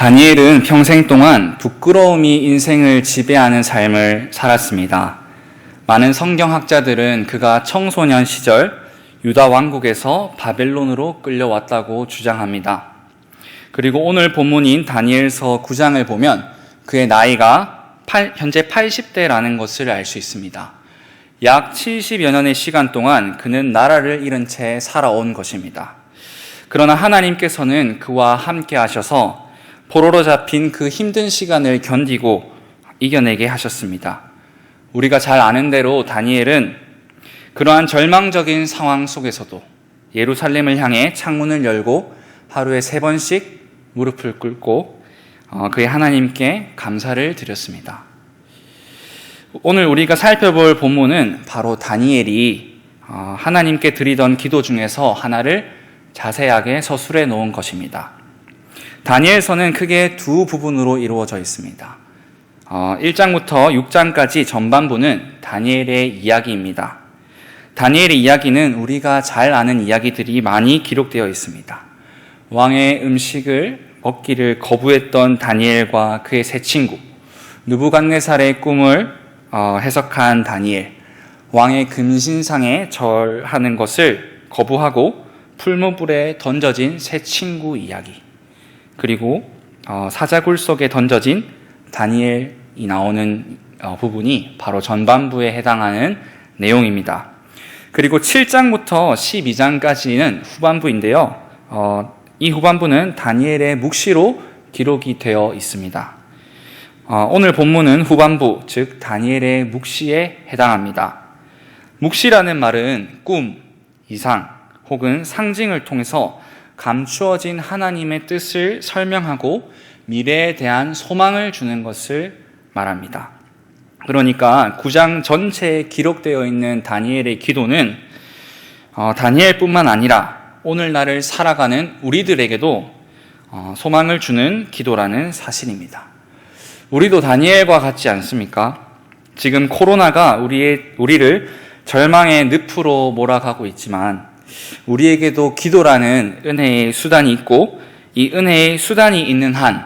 다니엘은 평생 동안 부끄러움이 인생을 지배하는 삶을 살았습니다. 많은 성경학자들은 그가 청소년 시절 유다 왕국에서 바벨론으로 끌려왔다고 주장합니다. 그리고 오늘 본문인 다니엘서 9장을 보면 그의 나이가 현재 80대라는 것을 알 수 있습니다. 약 70여 년의 시간 동안 그는 나라를 잃은 채 살아온 것입니다. 그러나 하나님께서는 그와 함께 하셔서 포로로 잡힌 그 힘든 시간을 견디고 이겨내게 하셨습니다. 우리가 잘 아는 대로 다니엘은 그러한 절망적인 상황 속에서도 예루살렘을 향해 창문을 열고 하루에 3번씩 무릎을 꿇고 그의 하나님께 감사를 드렸습니다. 오늘 우리가 살펴볼 본문은 바로 다니엘이 하나님께 드리던 기도 중에서 하나를 자세하게 서술해 놓은 것입니다. 다니엘서는 크게 두 부분으로 이루어져 있습니다. 1장부터 6장까지 전반부는 다니엘의 이야기입니다. 다니엘의 이야기는 우리가 잘 아는 이야기들이 많이 기록되어 있습니다. 왕의 음식을 먹기를 거부했던 다니엘과 그의 세 친구, 느부갓네살의 꿈을 해석한 다니엘, 왕의 금신상에 절하는 것을 거부하고 풀무불에 던져진 세 친구 이야기, 그리고 사자굴 속에 던져진 다니엘이 나오는 부분이 바로 전반부에 해당하는 내용입니다. 그리고 7장부터 12장까지는 후반부인데요. 이 후반부는 다니엘의 묵시로 기록이 되어 있습니다. 오늘 본문은 후반부, 즉 다니엘의 묵시에 해당합니다. 묵시라는 말은 꿈, 이상 혹은 상징을 통해서 감추어진 하나님의 뜻을 설명하고 미래에 대한 소망을 주는 것을 말합니다. 그러니까 9장 전체에 기록되어 있는 다니엘의 기도는 다니엘뿐만 아니라 오늘날을 살아가는 우리들에게도 소망을 주는 기도라는 사실입니다. 우리도 다니엘과 같지 않습니까? 지금 코로나가 우리를 절망의 늪으로 몰아가고 있지만 우리에게도 기도라는 은혜의 수단이 있고 이 은혜의 수단이 있는 한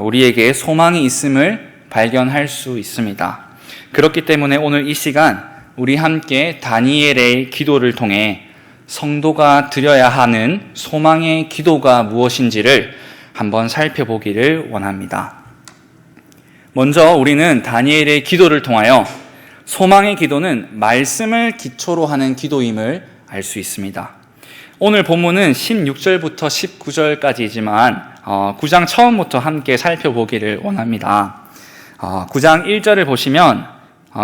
우리에게 소망이 있음을 발견할 수 있습니다. 그렇기 때문에 오늘 이 시간 우리 함께 다니엘의 기도를 통해 성도가 드려야 하는 소망의 기도가 무엇인지를 한번 살펴보기를 원합니다. 먼저 우리는 다니엘의 기도를 통하여 소망의 기도는 말씀을 기초로 하는 기도임을 알 수 있습니다. 오늘 본문은 16절부터 19절까지이지만 9장 처음부터 함께 살펴보기를 원합니다. 9장 1절을 보시면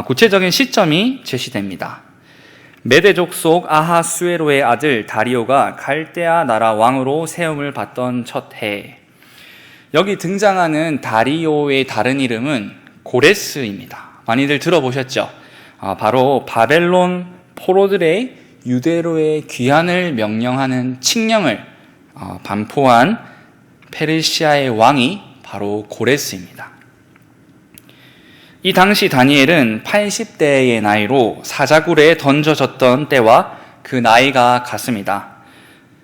구체적인 시점이 제시됩니다. 메대 족속 아하수에로의 아들 다리오가 갈대아 나라 왕으로 세움을 받던 첫 해. 여기 등장하는 다리오의 다른 이름은 고레스입니다. 많이들 들어보셨죠? 바로 바벨론 포로들의 유대로의 귀환을 명령하는 칙령을 반포한 페르시아의 왕이 바로 고레스입니다. 이 당시 다니엘은 80대의 나이로 사자굴에 던져졌던 때와 그 나이가 같습니다.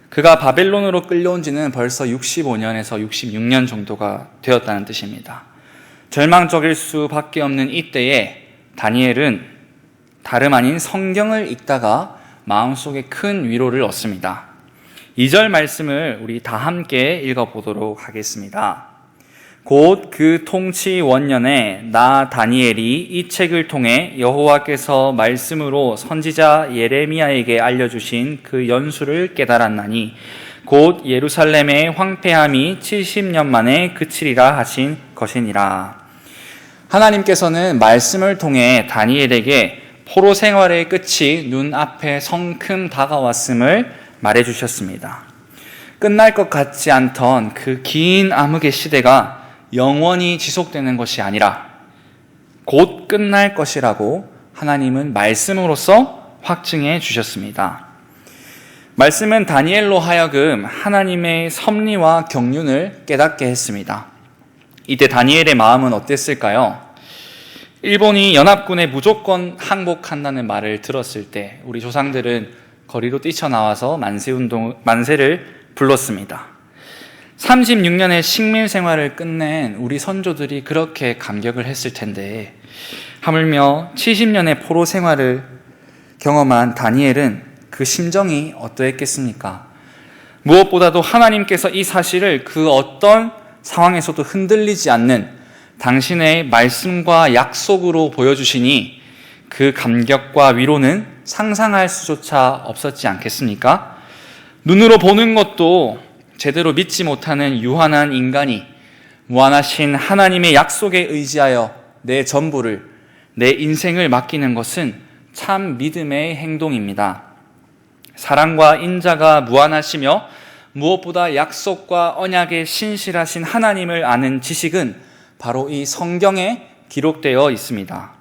그가 바벨론으로 끌려온 지는 벌써 65년에서 66년 정도가 되었다는 뜻입니다. 절망적일 수밖에 없는 이때에 다니엘은 다름 아닌 성경을 읽다가 마음속에 큰 위로를 얻습니다. 2절 말씀을 우리 다 함께 읽어보도록 하겠습니다. 곧 그 통치 원년에 나 다니엘이 이 책을 통해 여호와께서 말씀으로 선지자 예레미야에게 알려주신 그 연수를 깨달았나니 곧 예루살렘의 황폐함이 70년 만에 그치리라 하신 것이니라. 하나님께서는 말씀을 통해 다니엘에게 포로 생활의 끝이 눈앞에 성큼 다가왔음을 말해주셨습니다. 끝날 것 같지 않던 그 긴 암흑의 시대가 영원히 지속되는 것이 아니라 곧 끝날 것이라고 하나님은 말씀으로써 확증해 주셨습니다. 말씀은 다니엘로 하여금 하나님의 섭리와 경륜을 깨닫게 했습니다. 이때 다니엘의 마음은 어땠을까요? 일본이 연합군에 무조건 항복한다는 말을 들었을 때 우리 조상들은 거리로 뛰쳐나와서 만세를 불렀습니다. 36년의 식민 생활을 끝낸 우리 선조들이 그렇게 감격을 했을 텐데 하물며 70년의 포로 생활을 경험한 다니엘은 그 심정이 어떠했겠습니까? 무엇보다도 하나님께서 이 사실을 그 어떤 상황에서도 흔들리지 않는 당신의 말씀과 약속으로 보여주시니 그 감격과 위로는 상상할 수조차 없었지 않겠습니까? 눈으로 보는 것도 제대로 믿지 못하는 유한한 인간이 무한하신 하나님의 약속에 의지하여 내 전부를, 내 인생을 맡기는 것은 참 믿음의 행동입니다. 사랑과 인자가 무한하시며 무엇보다 약속과 언약에 신실하신 하나님을 아는 지식은 바로 이 성경에 기록되어 있습니다.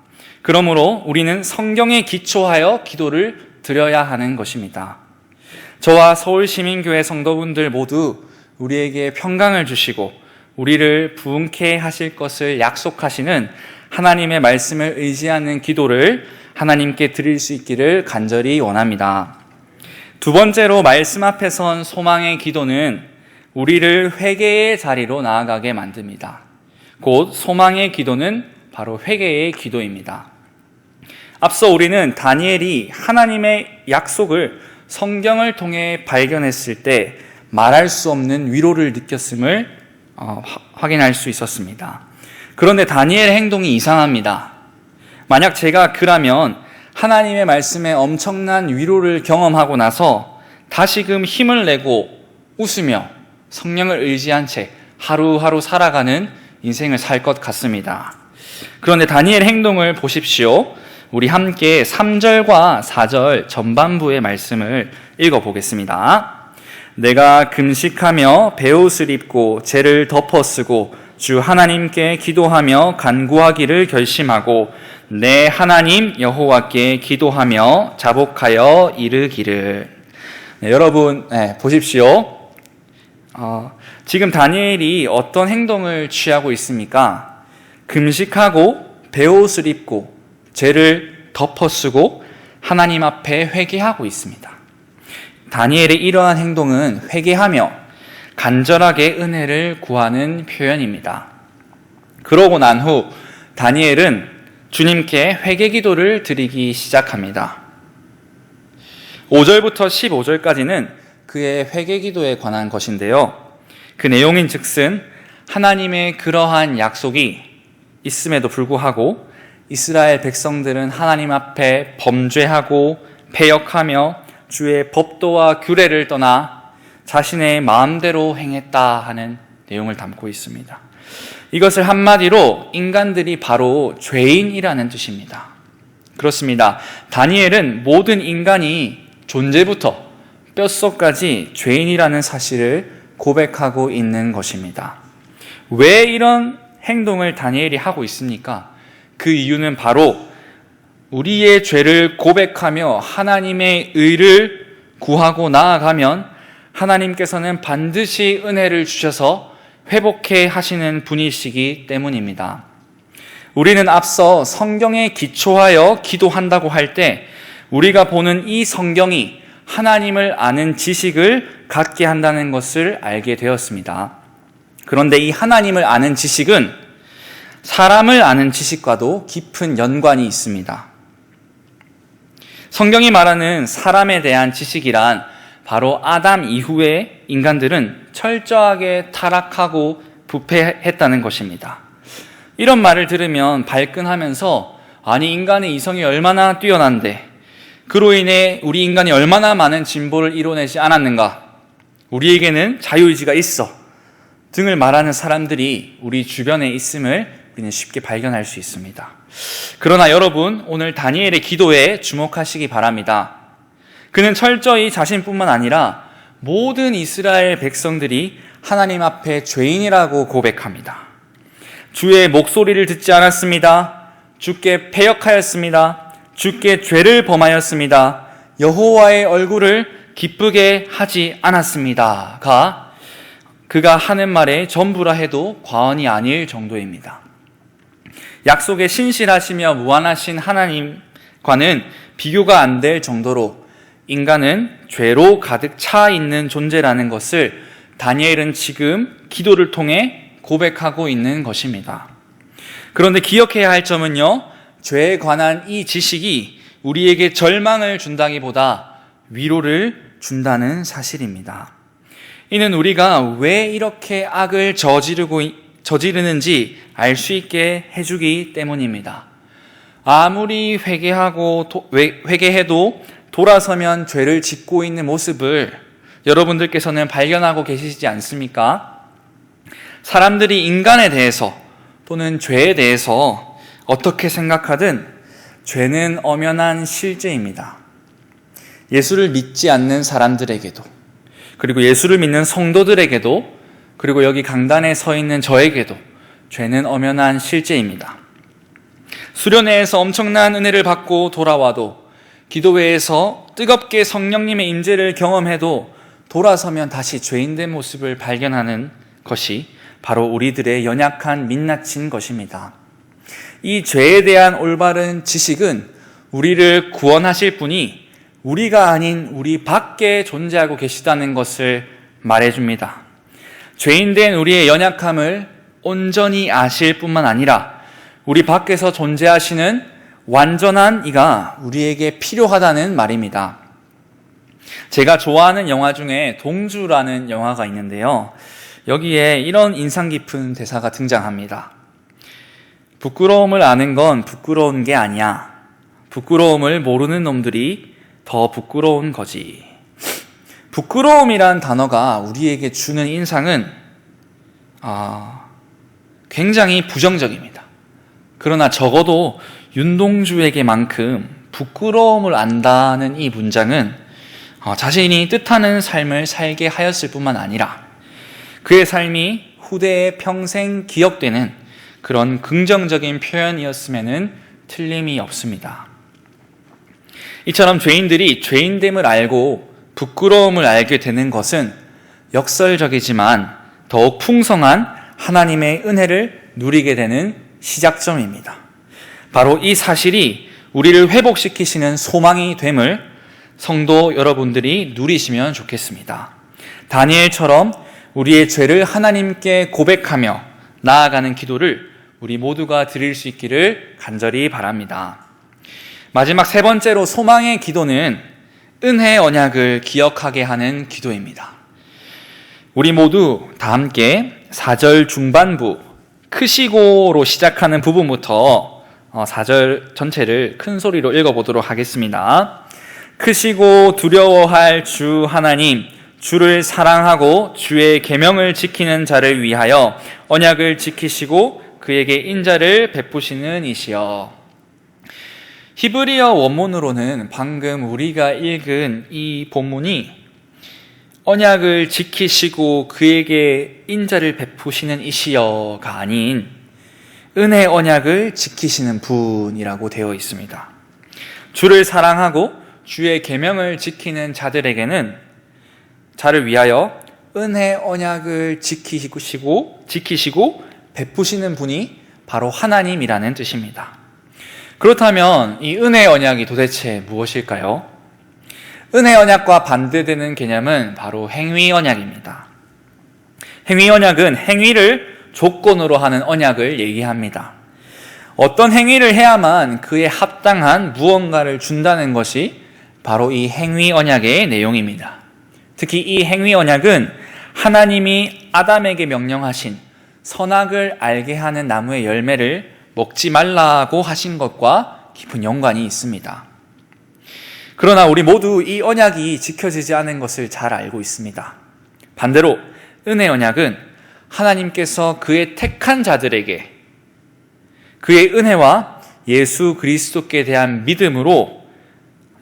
그러므로 우리는 성경에 기초하여 기도를 드려야 하는 것입니다. 저와 서울시민교회 성도분들 모두 우리에게 평강을 주시고 우리를 부흥케 하실 것을 약속하시는 하나님의 말씀을 의지하는 기도를 하나님께 드릴 수 있기를 간절히 원합니다. 두 번째로 말씀 앞에 선 소망의 기도는 우리를 회개의 자리로 나아가게 만듭니다. 곧 소망의 기도는 바로 회개의 기도입니다. 앞서 우리는 다니엘이 하나님의 약속을 성경을 통해 발견했을 때 말할 수 없는 위로를 느꼈음을 확인할 수 있었습니다. 그런데 다니엘의 행동이 이상합니다. 만약 제가 그라면 하나님의 말씀에 엄청난 위로를 경험하고 나서 다시금 힘을 내고 웃으며 성령을 의지한 채 하루하루 살아가는 인생을 살 것 같습니다. 그런데 다니엘의 행동을 보십시오. 우리 함께 3절과 4절 전반부의 말씀을 읽어보겠습니다. 내가 금식하며 베옷을 입고 죄를 덮어쓰고 주 하나님께 기도하며 간구하기를 결심하고 내 하나님 여호와께 기도하며 자복하여 이르기를. 여러분 보십시오. 지금 다니엘이 어떤 행동을 취하고 있습니까? 금식하고 베옷을 입고 죄를 덮어쓰고 하나님 앞에 회개하고 있습니다. 다니엘의 이러한 행동은 회개하며 간절하게 은혜를 구하는 표현입니다. 그러고 난 후 다니엘은 주님께 회개 기도를 드리기 시작합니다. 5절부터 15절까지는 그의 회개 기도에 관한 것인데요. 그 내용인 즉슨 하나님의 그러한 약속이 있음에도 불구하고 이스라엘 백성들은 하나님 앞에 범죄하고 패역하며 주의 법도와 규례를 떠나 자신의 마음대로 행했다 하는 내용을 담고 있습니다. 이것을 한마디로 인간들이 바로 죄인이라는 뜻입니다. 그렇습니다. 다니엘은 모든 인간이 존재부터 뼛속까지 죄인이라는 사실을 고백하고 있는 것입니다. 왜 이런 행동을 다니엘이 하고 있습니까? 그 이유는 바로 우리의 죄를 고백하며 하나님의 의를 구하고 나아가면 하나님께서는 반드시 은혜를 주셔서 회복해 하시는 분이시기 때문입니다. 우리는 앞서 성경에 기초하여 기도한다고 할 때 우리가 보는 이 성경이 하나님을 아는 지식을 갖게 한다는 것을 알게 되었습니다. 그런데 이 하나님을 아는 지식은 사람을 아는 지식과도 깊은 연관이 있습니다. 성경이 말하는 사람에 대한 지식이란 바로 아담 이후에 인간들은 철저하게 타락하고 부패했다는 것입니다. 이런 말을 들으면 발끈하면서 아니 인간의 이성이 얼마나 뛰어난데 그로 인해 우리 인간이 얼마나 많은 진보를 이뤄내지 않았는가, 우리에게는 자유의지가 있어 등을 말하는 사람들이 우리 주변에 있음을 우리는 쉽게 발견할 수 있습니다. 그러나 여러분, 오늘 다니엘의 기도에 주목하시기 바랍니다. 그는 철저히 자신뿐만 아니라 모든 이스라엘 백성들이 하나님 앞에 죄인이라고 고백합니다. 주의 목소리를 듣지 않았습니다. 주께 패역하였습니다. 주께 죄를 범하였습니다. 여호와의 얼굴을 기쁘게 하지 않았습니다가 그가 하는 말의 전부라 해도 과언이 아닐 정도입니다. 약속에 신실하시며 무한하신 하나님과는 비교가 안 될 정도로 인간은 죄로 가득 차 있는 존재라는 것을 다니엘은 지금 기도를 통해 고백하고 있는 것입니다. 그런데 기억해야 할 점은요, 죄에 관한 이 지식이 우리에게 절망을 준다기보다 위로를 준다는 사실입니다. 이는 우리가 왜 이렇게 악을 저지르는지 알 수 있게 해주기 때문입니다. 아무리 회개해도 돌아서면 죄를 짓고 있는 모습을 여러분들께서는 발견하고 계시지 않습니까? 사람들이 인간에 대해서 또는 죄에 대해서 어떻게 생각하든 죄는 엄연한 실제입니다. 예수를 믿지 않는 사람들에게도, 그리고 예수를 믿는 성도들에게도, 그리고 여기 강단에 서 있는 저에게도 죄는 엄연한 실제입니다. 수련회에서 엄청난 은혜를 받고 돌아와도, 기도회에서 뜨겁게 성령님의 임재를 경험해도 돌아서면 다시 죄인된 모습을 발견하는 것이 바로 우리들의 연약한 민낯인 것입니다. 이 죄에 대한 올바른 지식은 우리를 구원하실 분이 우리가 아닌 우리 밖에 존재하고 계시다는 것을 말해줍니다. 죄인된 우리의 연약함을 온전히 아실 뿐만 아니라 우리 밖에서 존재하시는 완전한 이가 우리에게 필요하다는 말입니다. 제가 좋아하는 영화 중에 동주라는 영화가 있는데요, 여기에 이런 인상 깊은 대사가 등장합니다. 부끄러움을 아는 건 부끄러운 게 아니야. 부끄러움을 모르는 놈들이 더 부끄러운 거지. 부끄러움이란 단어가 우리에게 주는 인상은 굉장히 부정적입니다. 그러나 적어도 윤동주에게만큼 부끄러움을 안다는 이 문장은 자신이 뜻하는 삶을 살게 하였을 뿐만 아니라 그의 삶이 후대에 평생 기억되는 그런 긍정적인 표현이었음에는 틀림이 없습니다. 이처럼 죄인들이 죄인됨을 알고 부끄러움을 알게 되는 것은 역설적이지만 더욱 풍성한 하나님의 은혜를 누리게 되는 시작점입니다. 바로 이 사실이 우리를 회복시키시는 소망이 됨을 성도 여러분들이 누리시면 좋겠습니다. 다니엘처럼 우리의 죄를 하나님께 고백하며 나아가는 기도를 우리 모두가 드릴 수 있기를 간절히 바랍니다. 마지막 세 번째로 소망의 기도는 은혜의 언약을 기억하게 하는 기도입니다. 우리 모두 다 함께 4절 중반부 크시고로 시작하는 부분부터 4절 전체를 큰 소리로 읽어보도록 하겠습니다. 크시고 두려워할 주 하나님, 주를 사랑하고 주의 계명을 지키는 자를 위하여 언약을 지키시고 그에게 인자를 베푸시는 이시여. 히브리어 원문으로는 방금 우리가 읽은 이 본문이 언약을 지키시고 그에게 인자를 베푸시는 이시여가 아닌 은혜 언약을 지키시는 분이라고 되어 있습니다. 주를 사랑하고 주의 계명을 지키는 자를 위하여 은혜 언약을 지키시고 베푸시는 분이 바로 하나님이라는 뜻입니다. 그렇다면 이 은혜 언약이 도대체 무엇일까요? 은혜 언약과 반대되는 개념은 바로 행위 언약입니다. 행위 언약은 행위를 조건으로 하는 언약을 얘기합니다. 어떤 행위를 해야만 그에 합당한 무언가를 준다는 것이 바로 이 행위 언약의 내용입니다. 특히 이 행위 언약은 하나님이 아담에게 명령하신 선악을 알게 하는 나무의 열매를 먹지 말라고 하신 것과 깊은 연관이 있습니다. 그러나 우리 모두 이 언약이 지켜지지 않은 것을 잘 알고 있습니다. 반대로 은혜 언약은 하나님께서 그의 택한 자들에게 그의 은혜와 예수 그리스도께 대한 믿음으로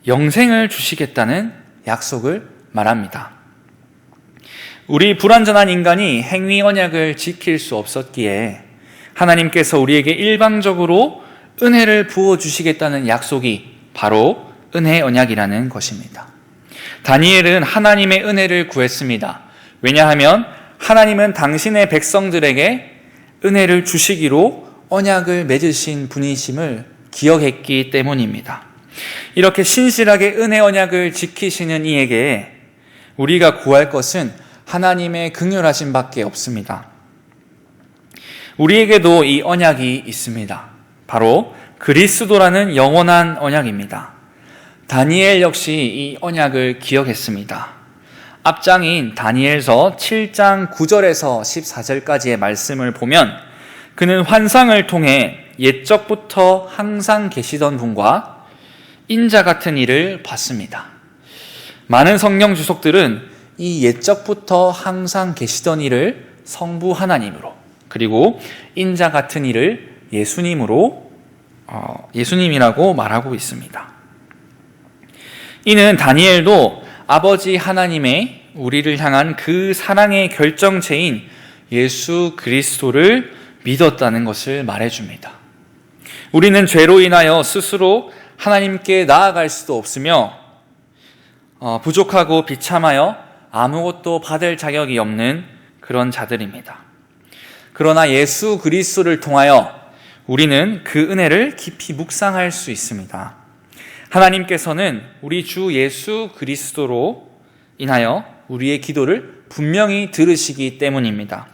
영생을 주시겠다는 약속을 말합니다. 우리 불완전한 인간이 행위 언약을 지킬 수 없었기에 하나님께서 우리에게 일방적으로 은혜를 부어주시겠다는 약속이 바로 은혜의 언약이라는 것입니다. 다니엘은 하나님의 은혜를 구했습니다. 왜냐하면 하나님은 당신의 백성들에게 은혜를 주시기로 언약을 맺으신 분이심을 기억했기 때문입니다. 이렇게 신실하게 은혜 언약을 지키시는 이에게 우리가 구할 것은 하나님의 긍휼하심 밖에 없습니다. 우리에게도 이 언약이 있습니다. 바로 그리스도라는 영원한 언약입니다. 다니엘 역시 이 언약을 기억했습니다. 앞장인 다니엘서 7장 9절에서 14절까지의 말씀을 보면 그는 환상을 통해 옛적부터 항상 계시던 분과 인자 같은 일을 봤습니다. 많은 성경 주석들은 이 옛적부터 항상 계시던 일을 성부 하나님으로, 그리고 인자 같은 일을 예수님이라고 말하고 있습니다. 이는 다니엘도 아버지 하나님의 우리를 향한 그 사랑의 결정체인 예수 그리스도를 믿었다는 것을 말해줍니다. 우리는 죄로 인하여 스스로 하나님께 나아갈 수도 없으며 부족하고 비참하여 아무것도 받을 자격이 없는 그런 자들입니다. 그러나 예수 그리스도를 통하여 우리는 그 은혜를 깊이 묵상할 수 있습니다. 하나님께서는 우리 주 예수 그리스도로 인하여 우리의 기도를 분명히 들으시기 때문입니다.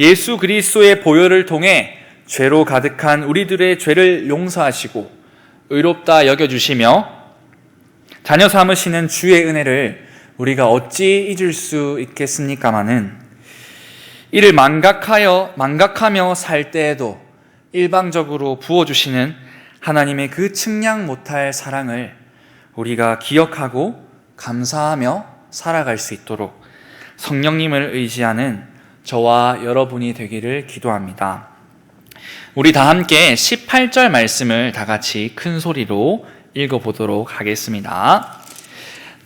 예수 그리스도의 보혈을 통해 죄로 가득한 우리들의 죄를 용서하시고 의롭다 여겨주시며 자녀 삼으시는 주의 은혜를 우리가 어찌 잊을 수 있겠습니까마는 이를 망각하며 살 때에도 일방적으로 부어주시는 하나님의 그 측량 못할 사랑을 우리가 기억하고 감사하며 살아갈 수 있도록 성령님을 의지하는 저와 여러분이 되기를 기도합니다. 우리 다 함께 18절 말씀을 다 같이 큰 소리로 읽어보도록 하겠습니다.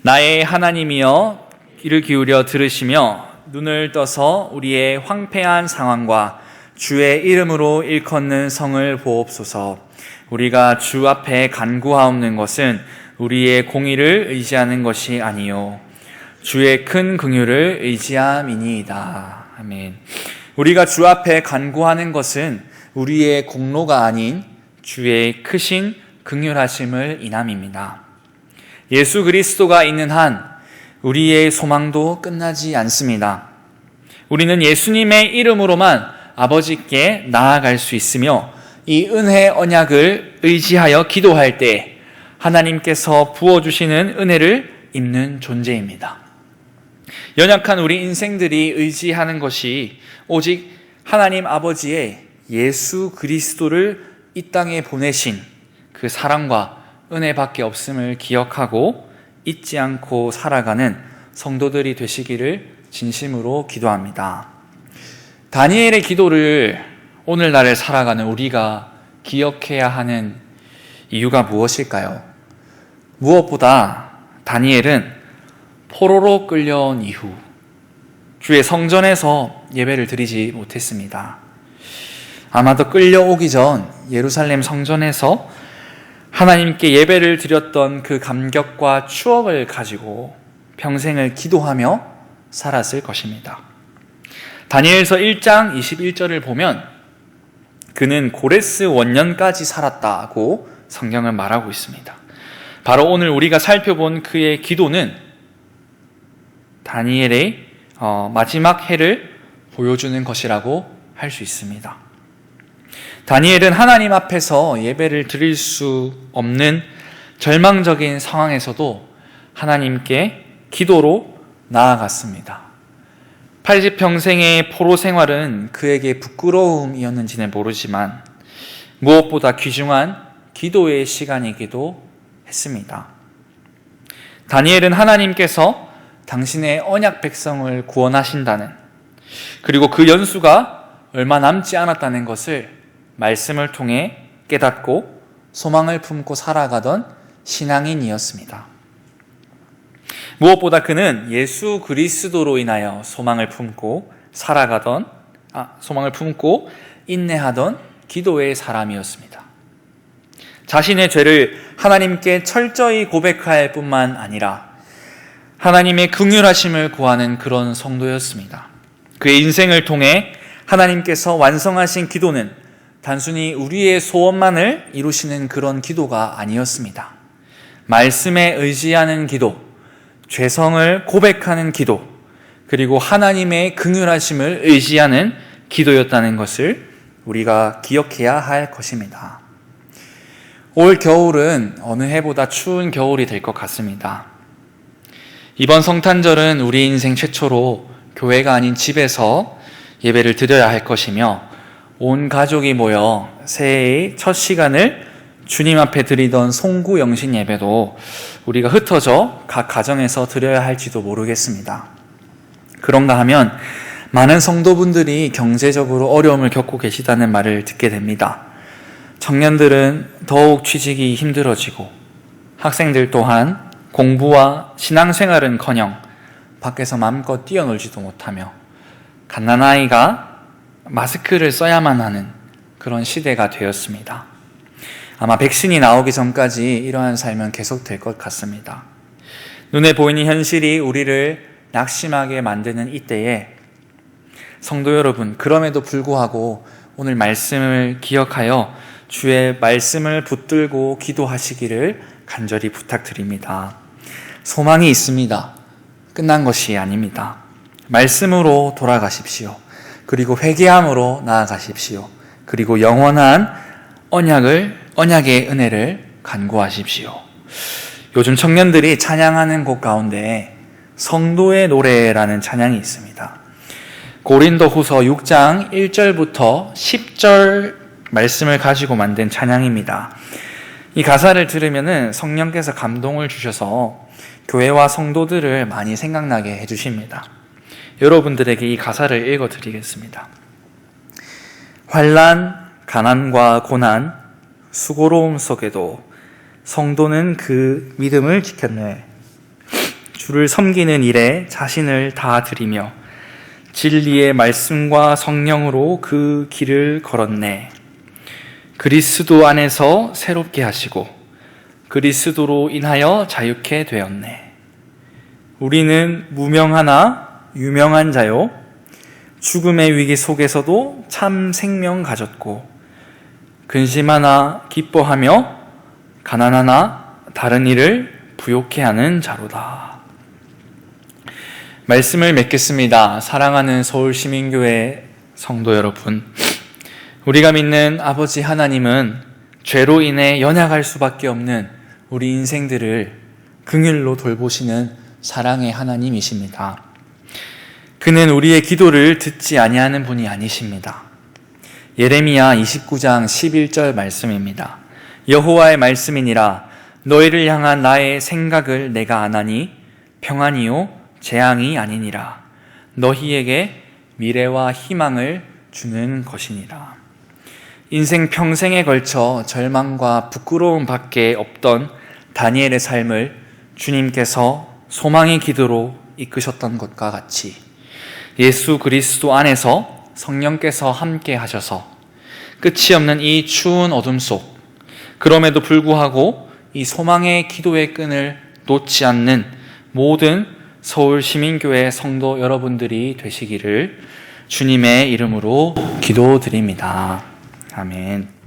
나의 하나님이여 귀를 기울여 들으시며 눈을 떠서 우리의 황폐한 상황과 주의 이름으로 일컫는 성을 보옵소서. 우리가 주 앞에 간구하옵는 것은 우리의 공의를 의지하는 것이 아니요 주의 큰 긍휼을 의지함이니이다. 아멘. 우리가 주 앞에 간구하는 것은 우리의 공로가 아닌 주의 크신 긍휼하심을 인함입니다. 예수 그리스도가 있는 한 우리의 소망도 끝나지 않습니다. 우리는 예수님의 이름으로만 아버지께 나아갈 수 있으며 이 은혜 언약을 의지하여 기도할 때 하나님께서 부어주시는 은혜를 입는 존재입니다. 연약한 우리 인생들이 의지하는 것이 오직 하나님 아버지의 예수 그리스도를 이 땅에 보내신 그 사랑과 은혜밖에 없음을 기억하고 잊지 않고 살아가는 성도들이 되시기를 진심으로 기도합니다. 다니엘의 기도를 오늘날을 살아가는 우리가 기억해야 하는 이유가 무엇일까요? 무엇보다 다니엘은 포로로 끌려온 이후 주의 성전에서 예배를 드리지 못했습니다. 아마도 끌려오기 전 예루살렘 성전에서 하나님께 예배를 드렸던 그 감격과 추억을 가지고 평생을 기도하며 살았을 것입니다. 다니엘서 1장 21절을 보면 그는 고레스 원년까지 살았다고 성경은 말하고 있습니다. 바로 오늘 우리가 살펴본 그의 기도는 다니엘의 마지막 해를 보여주는 것이라고 할 수 있습니다. 다니엘은 하나님 앞에서 예배를 드릴 수 없는 절망적인 상황에서도 하나님께 기도로 나아갔습니다. 80평생의 포로 생활은 그에게 부끄러움이었는지는 모르지만 무엇보다 귀중한 기도의 시간이기도 했습니다. 다니엘은 하나님께서 당신의 언약 백성을 구원하신다는, 그리고 그 연수가 얼마 남지 않았다는 것을 말씀을 통해 깨닫고 소망을 품고 살아가던 신앙인이었습니다. 무엇보다 그는 예수 그리스도로 인하여 소망을 품고 인내하던 기도의 사람이었습니다. 자신의 죄를 하나님께 철저히 고백할 뿐만 아니라 하나님의 긍휼하심을 구하는 그런 성도였습니다. 그의 인생을 통해 하나님께서 완성하신 기도는 단순히 우리의 소원만을 이루시는 그런 기도가 아니었습니다. 말씀에 의지하는 기도, 죄성을 고백하는 기도, 그리고 하나님의 긍휼하심을 의지하는 기도였다는 것을 우리가 기억해야 할 것입니다. 올 겨울은 어느 해보다 추운 겨울이 될 것 같습니다. 이번 성탄절은 우리 인생 최초로 교회가 아닌 집에서 예배를 드려야 할 것이며, 온 가족이 모여 새해의 첫 시간을 주님 앞에 드리던 송구 영신 예배도 우리가 흩어져 각 가정에서 드려야 할지도 모르겠습니다. 그런가 하면 많은 성도분들이 경제적으로 어려움을 겪고 계시다는 말을 듣게 됩니다. 청년들은 더욱 취직이 힘들어지고, 학생들 또한 공부와 신앙생활은커녕 밖에서 마음껏 뛰어놀지도 못하며, 갓난아이가 마스크를 써야만 하는 그런 시대가 되었습니다. 아마 백신이 나오기 전까지 이러한 삶은 계속될 것 같습니다. 눈에 보이는 현실이 우리를 낙심하게 만드는 이때에 성도 여러분, 그럼에도 불구하고 오늘 말씀을 기억하여 주의 말씀을 붙들고 기도하시기를 간절히 부탁드립니다. 소망이 있습니다. 끝난 것이 아닙니다. 말씀으로 돌아가십시오. 그리고 회개함으로 나아가십시오. 그리고 영원한 언약의 은혜를 간구하십시오. 요즘 청년들이 찬양하는 곡 가운데 성도의 노래라는 찬양이 있습니다. 고린도후서 6장 1절부터 10절 말씀을 가지고 만든 찬양입니다. 이 가사를 들으면은 성령께서 감동을 주셔서 교회와 성도들을 많이 생각나게 해주십니다. 여러분들에게 이 가사를 읽어드리겠습니다. 환난, 가난과 고난, 수고로움 속에도 성도는 그 믿음을 지켰네. 주를 섬기는 일에 자신을 다 드리며 진리의 말씀과 성령으로 그 길을 걸었네. 그리스도 안에서 새롭게 하시고 그리스도로 인하여 자유케 되었네. 우리는 무명하나 유명한 자요, 죽음의 위기 속에서도 참 생명 가졌고, 근심하나 기뻐하며 가난하나 다른 이를 부욕해 하는 자로다. 말씀을 맺겠습니다. 사랑하는 서울시민교회 성도 여러분, 우리가 믿는 아버지 하나님은 죄로 인해 연약할 수밖에 없는 우리 인생들을 긍휼로 돌보시는 사랑의 하나님이십니다. 그는 우리의 기도를 듣지 아니하는 분이 아니십니다. 예레미야 29장 11절 말씀입니다. 여호와의 말씀이니라. 너희를 향한 나의 생각을 내가 아나니 평안이요 재앙이 아니니라. 너희에게 미래와 희망을 주는 것이니라. 인생 평생에 걸쳐 절망과 부끄러움 밖에 없던 다니엘의 삶을 주님께서 소망의 기도로 이끄셨던 것과 같이 예수 그리스도 안에서 성령께서 함께 하셔서 끝이 없는 이 추운 어둠 속, 그럼에도 불구하고 이 소망의 기도의 끈을 놓지 않는 모든 서울시민교회 성도 여러분들이 되시기를 주님의 이름으로 기도드립니다. 아멘.